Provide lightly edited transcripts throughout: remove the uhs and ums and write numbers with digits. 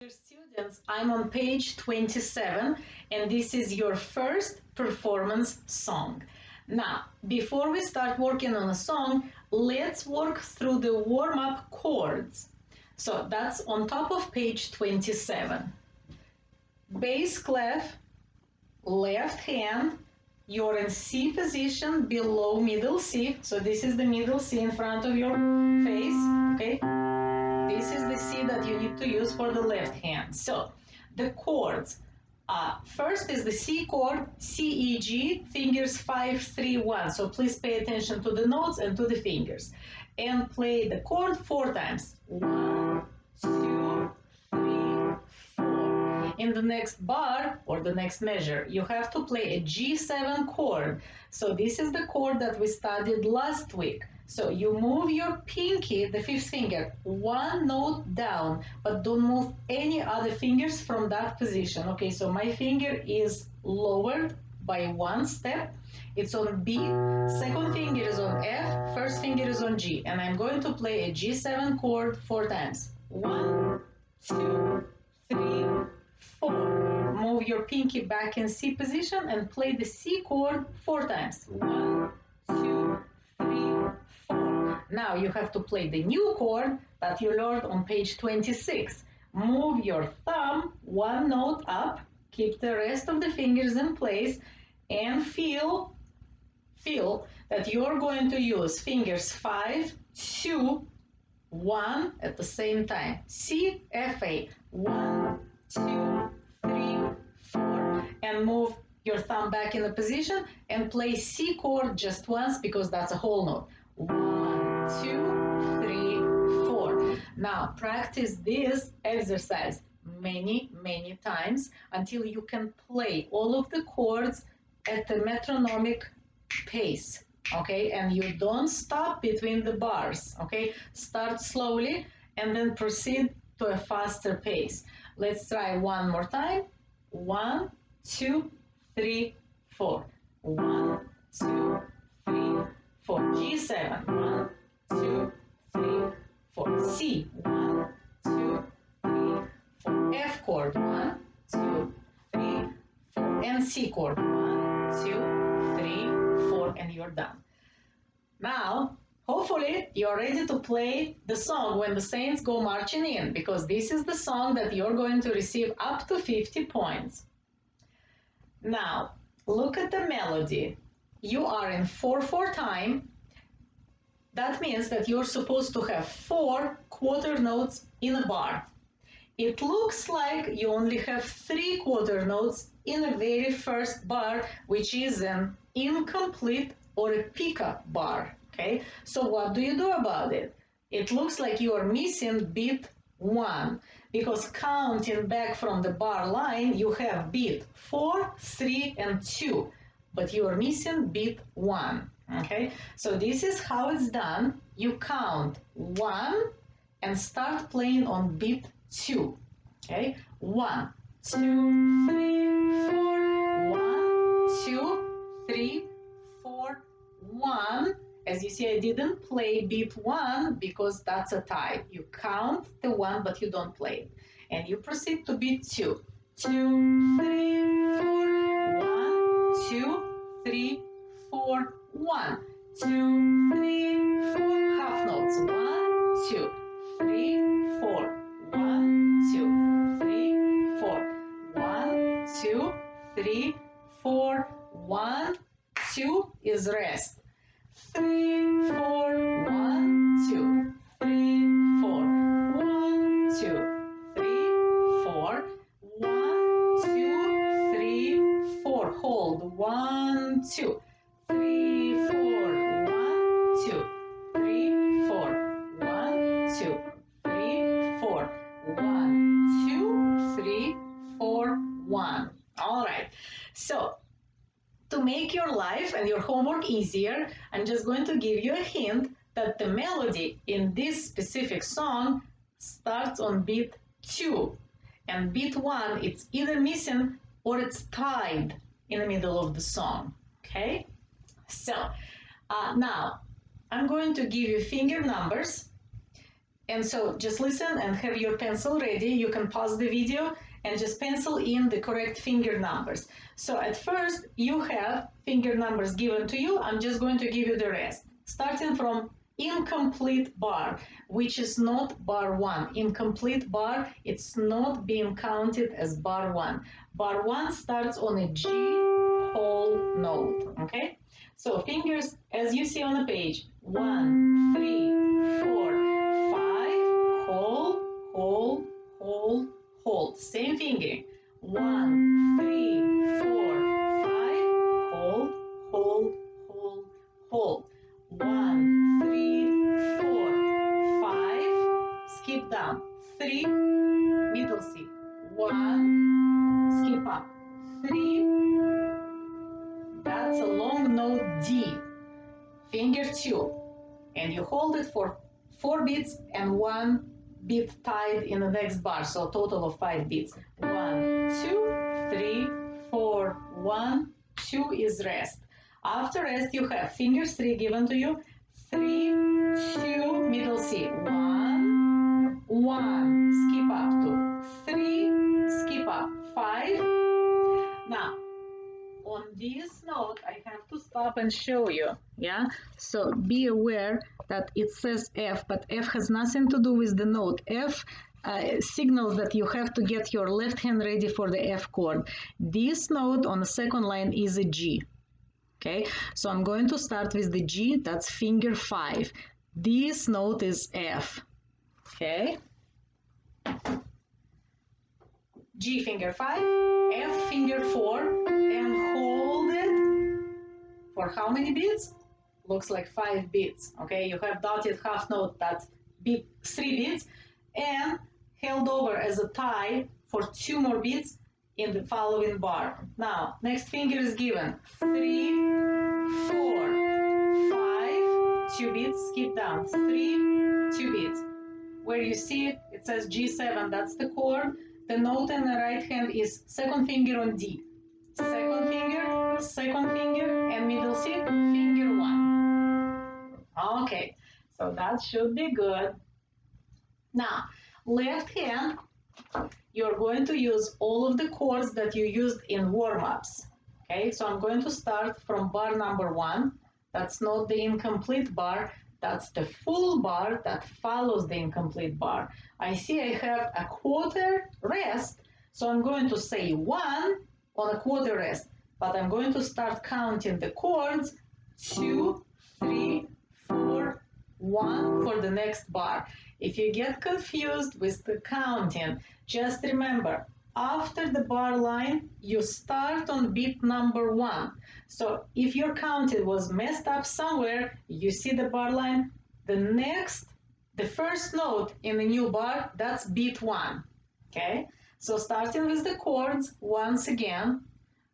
Dear students, I'm on page 27 and this is your first performance song. Now, before we start working on a song, let's work through the warm-up chords. So that's on top of page 27. Bass clef, left hand, you're in C position below middle C. So this is the middle C in front of your face, okay? This is the C that you need to use for the left hand. So the chords, first is the C chord, C, E, G, fingers 5, 3, 1. So please pay attention to the notes and to the fingers. And play the chord 4 times. 1, 2, 3, 4. In the next bar or the next measure, you have to play a G7 chord. So this is the chord that we studied last week. So you move your pinky, the fifth finger, one note down, but don't move any other fingers from that position. Okay, so my finger is lowered by one step. It's on B, second finger is on F, first finger is on G, and I'm going to play a G7 chord 4 times. 1, 2, 3, 4. Move your pinky back in C position and play the C chord 4 times. 1, 2, 3, 4. Now you have to play the new chord that you learned on page 26. Move your thumb one note up, keep the rest of the fingers in place, and feel that you're going to use fingers 5, 2, 1 at the same time. C, F, A. 1, 2, 3, 4. And move your thumb back in the position and play C chord just once because that's a whole note. 1, 2, 3, 4. Now practice this exercise many times until you can play all of the chords at the metronomic pace. Okay, and you don't stop between the bars. Okay, start slowly and then proceed to a faster pace. Let's try one more time. 1, 2, 3, 4. 1, 2, 3, 4. G7. 1, 2, 3, 4. C. 1, 2, 3, 4. F chord. 1, 2, 3, 4. And C chord. 1, 2, 3, 4. And you're done. Now, hopefully, you're ready to play the song when the Saints go marching in, because this is the song that you're going to receive up to 50 points. Now, look at the melody. You are in 4/4 time. That means that you're supposed to have 4 quarter notes in a bar. It looks like you only have 3 quarter notes in the very first bar, which is an incomplete or a pickup bar. Okay, so what do you do about it? It looks like you are missing beat 1 because counting back from the bar line, you have beat 4, 3, and 2, but you are missing beat 1. Okay, so this is how it's done. You count 1 and start playing on beat 2. Okay, 1, 2, 3, 4, 1, 2, 3, 4, 1. As you see, I didn't play beat 1 because that's a tie. You count the 1, but you don't play it. And you proceed to beat 2. 2, 3, 4, 1, 2, 3, 4, 1. 2, 3, 4, half notes. 1, 2, 3, 4. 1, 2, 3, 4. 1, 2, 3, 4. 1, 2 is rest. 3, 4, 1, 2, 3, 4. 1, 2, 3, 4. 1, 2, 3, 4. Hold. 1, 2, 3, 4. 1, 2, 3, 4. 1, 2, 3, 4. 1, 2, 3, 4, 1. All right. So to make your life and your homework easier, I'm just going to give you a hint that the melody in this specific song starts on beat 2. And beat 1, it's either missing or it's tied in the middle of the song. Okay? So, now I'm going to give you finger numbers And so just listen and have your pencil ready. You can pause the video and just pencil in the correct finger numbers. So at first you have finger numbers given to you. I'm just going to give you the rest. Starting from incomplete bar, which is not bar 1. Incomplete bar, it's not being counted as bar 1. Bar 1 starts on a G whole note, okay? So fingers, as you see on the page, 1, 3, 4, 5, hold, hold. Same fingering. 1, 3, 4, 5, hold. 1, 3, 4, 5. Skip down. 3, middle C. 1, skip up. 3. That's a long note D. Finger 2. And you hold it for 4 beats and 1 beat tied in the next bar, so a total of 5 beats. 1, 2, 3, 4, 1, 2 is rest. After rest, you have finger 3 given to you, 3, 2, middle C, 1, 1, skip up to 3, skip up, 5. Now, on this note, I have to stop and show you, yeah? So be aware that it says F, but F has nothing to do with the note. F signals that you have to get your left hand ready for the F chord. This note on the second line is a G, okay? So I'm going to start with the G, that's finger 5. This note is F, okay? G finger 5, F finger 4, and hold it for how many beats? Looks like 5 beats, okay? You have dotted half note, that's beat 3 beats, and held over as a tie for 2 more beats in the following bar. Now, next finger is given, 3, 4, 5, 2 beats, skip down, 3, 2 beats. Where you see it, it says G7, that's the chord. The note in the right hand is second finger on D. Second finger, and middle C, finger 1. Okay, so that should be good. Now, left hand, you're going to use all of the chords that you used in warm-ups. Okay, so I'm going to start from bar number 1. That's not the incomplete bar. That's the full bar that follows the incomplete bar. I see I have a quarter rest, so I'm going to say 1 on a quarter rest, but I'm going to start counting the chords 2, 3, 4, 1 for the next bar. If you get confused with the counting, just remember, after the bar line, you start on beat number 1. So if your counting was messed up somewhere, you see the bar line, the first note in the new bar, that's beat 1. Okay? So starting with the chords, once again,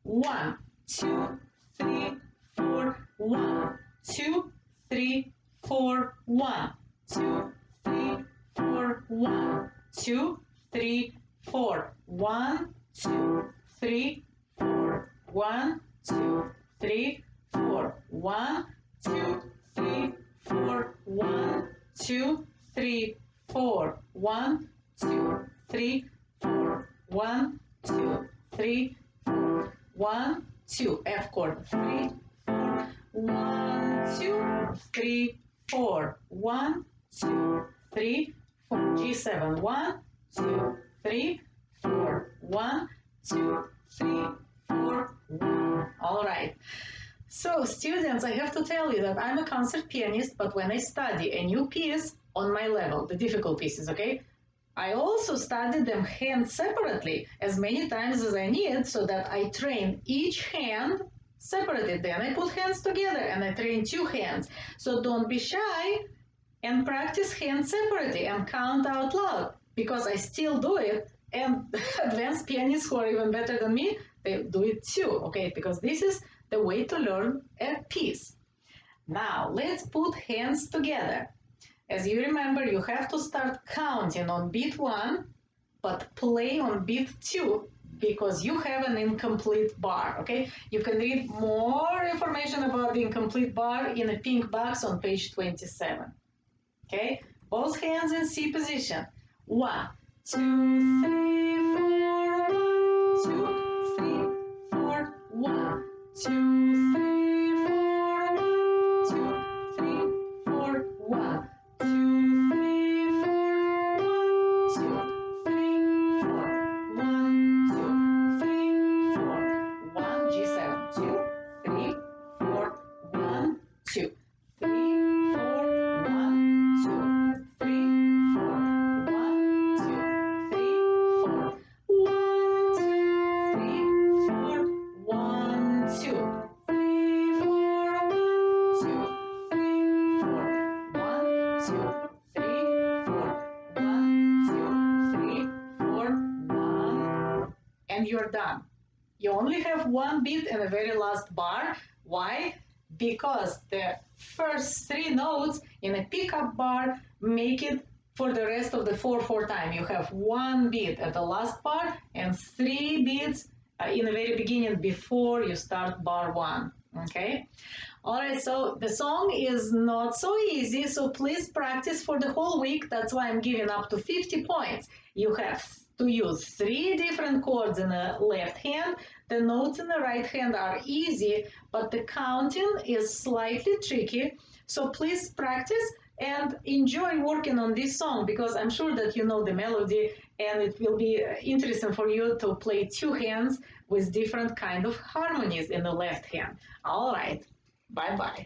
1, 2, 3, 4, 1, 2, 3, 4, 1, 2, 3, 4, 1, 2, 3, 4, 1, 2, 3, 4, 1, 2, 3, 4, 1, 2, 3, 4, 1, 2, 3, 4, 1, 2, 3, 4, 1, 2, 3, 4, 1, 2, F chord, 3, 4, 1, 2, 3, 4, 1, 2, 3, 4, G7, 1, 2, 3, 4, 1, 2, 3, 4, 1. All right. So, students, I have to tell you that I'm a concert pianist, but when I study a new piece on my level, the difficult pieces, okay, I also study them hand separately as many times as I need so that I train each hand separately. Then I put hands together and I train 2 hands. So don't be shy and practice hands separately and count out loud because I still do it. And advanced pianists who are even better than me, they do it too, okay? Because this is the way to learn a piece. Now, let's put hands together. As you remember, you have to start counting on beat 1, but play on beat 2 because you have an incomplete bar, okay? You can read more information about the incomplete bar in a pink box on page 27, okay? Both hands in C position. 1, 2, 3, 4. 1, 2, 3, 4. 1, 2, 3, 4. 1, 2, 3, 4. 1, 2, 3, 4. 1, 2, 3, 4. 1, 2, 3, 4. 1, G7. 2, 3, 4. 1, 2, 3, 4. 1, 2, 3, 4. 1, 2, 3, 4. 1, 2, 3, 4. 1, 2, 3, 4. 1, 2, 3, 4. 1, 2, 3, 4. 1, 2, 3, 4. 1. And you're done. You only have one beat in the very last bar. Why? Because the first three notes in a pickup bar make it for the rest of the 4/4 time. You have one beat at the last bar and three beats in the very beginning before you start bar one. Okay? All right, so the song is not so easy, so please practice for the whole week. That's why I'm giving up to 50 points. You have to use three different chords in the left hand. The notes in the right hand are easy, but the counting is slightly tricky. So please practice and enjoy working on this song because I'm sure that you know the melody and it will be interesting for you to play two hands with different kind of harmonies in the left hand. All right. Bye-bye.